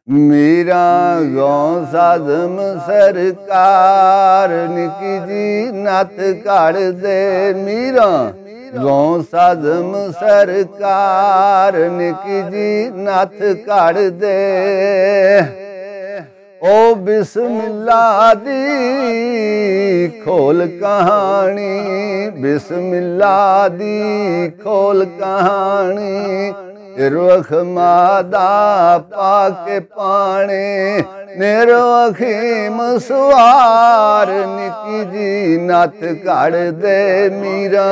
मीरा गौस आज़म सरकार निकी जी नत काढ़ दे। मीरा गौस आज़म सरकार निकी जी नत काढ़ दे। ओ बिस्मिल्लाह दी खोल कहानी, बिस्मिल्लाह दी खोल कहानी। रुख मादा पाके पाने नेरो अखीम सुवार निकी जी नत काढ़ दे। मीरा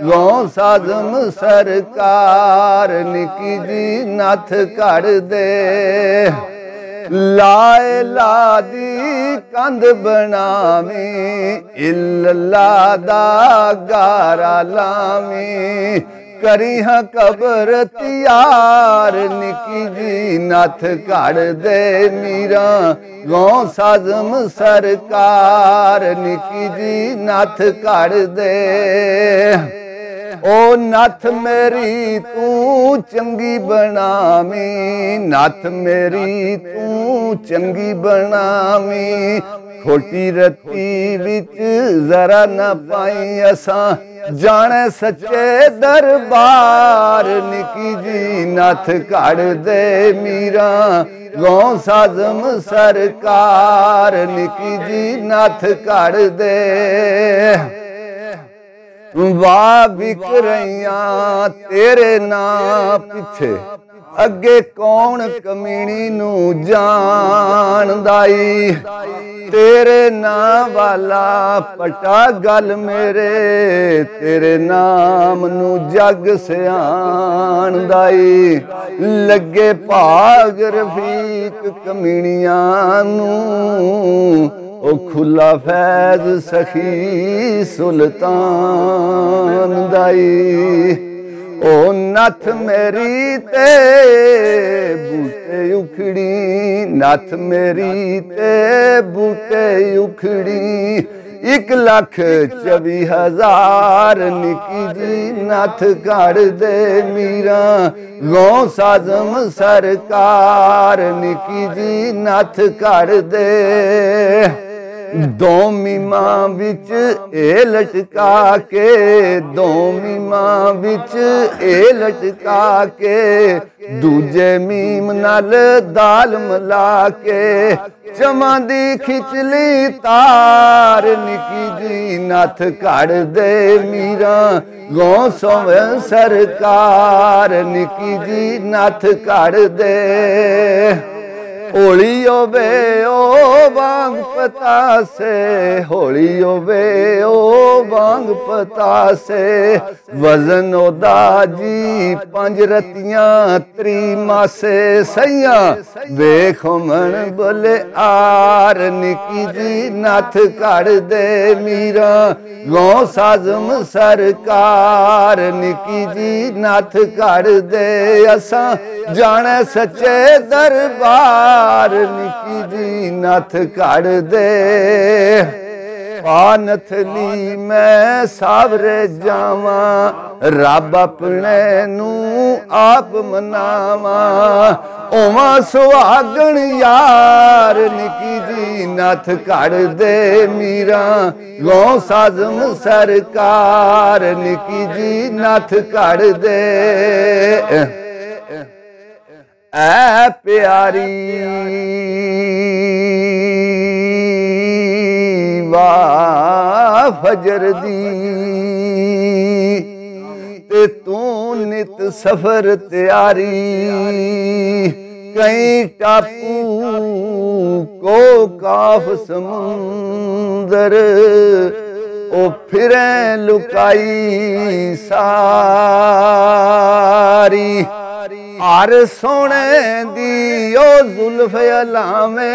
गौस आज़म सरकार निकी जी नत काढ़ दे। लाए लादी कंध बनावी इल्लल्लाह दा गारा लावी। करी हाँ कबर तियार निकी जी नथ काढ़ दे। मीरा गौस आज़म सरकार निकी जी नथ काढ़ दे। ओ नथ मेरी तू चंगी बनावी, नथ मेरी तू चंगी बनावी। खोटी रत्ती विच जरा न पाई असां जाने सच्चे दरबार निकी जी नथ काढ़ दे। मीरा गौस आज़म सरकार निकी जी नथ काढ़ दे। वाह बिक रहियां तेरे नां पिछे अगे कौन कमीनी नू जानदाई। तेरे नाम वाला पटा गल मेरे तेरे नाम नू जग सियाणदाई। लगे भाग रफीक कमीनियां नू ओ खुला फैज सखी सुल्तान दाई। ओ नथ मेरी ते बूटे उखड़ी, नथ मेरी ते बूटे उखड़ी। 1,24,000 निकी जी नथ काढ़ दे। मीरा गौस आज़म सरकार निकी जी नथ काढ़ दे। दो मीमा विच ए लटका के, दो मीमा विच ए लटका के। दूजे मीम नाल दाल मिला के चमा दी खिचली तार निकी जी नथ काढ़ दे। मीरा गौस सरकार निकी जी नथ काढ़ दे। होली वे ओ वांग पतासे, होली वे ओ वांग पतासे। वजन ओदा जी 5 रतियां 3 मासे। सैया वेख मन बोले आर निकी जी नथ काढ़ दे। मीरा गौस आज़म सरकार निकी जी नथ काढ़ दे। असां जाने सच्चे दरबार निकी जी नथ काढ़ दे। पानथली मैं सावरे जावा रब अपने नू आप मनावा। ओवा सुहागण यार निकी जी नथ काढ़ दे। मीरा गौस आज़म सरकार निकी जी नथ काढ़ दे। ऐ प्यारी वाह फजर दी ते तू नित सफर तैयारी। कई टापू को काफ समुंदर ओ फिरे लुकाई सारी। आर सोने दी ओ जुल्फ अलावे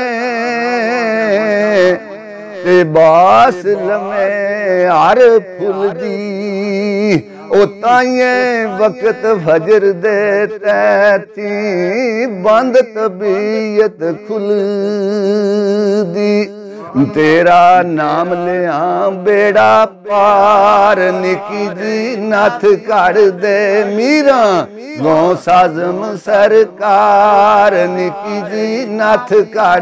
ते बास लमे आर फुल दी। ओ ताइये वक्त फजर दे तैती बंद तबीयत खुल दी। तेरा नाम लिया बेड़ा पार निकी जी नथ काढ़ दे मीरा गौ साजम सरकार निकी जी नथ काढ़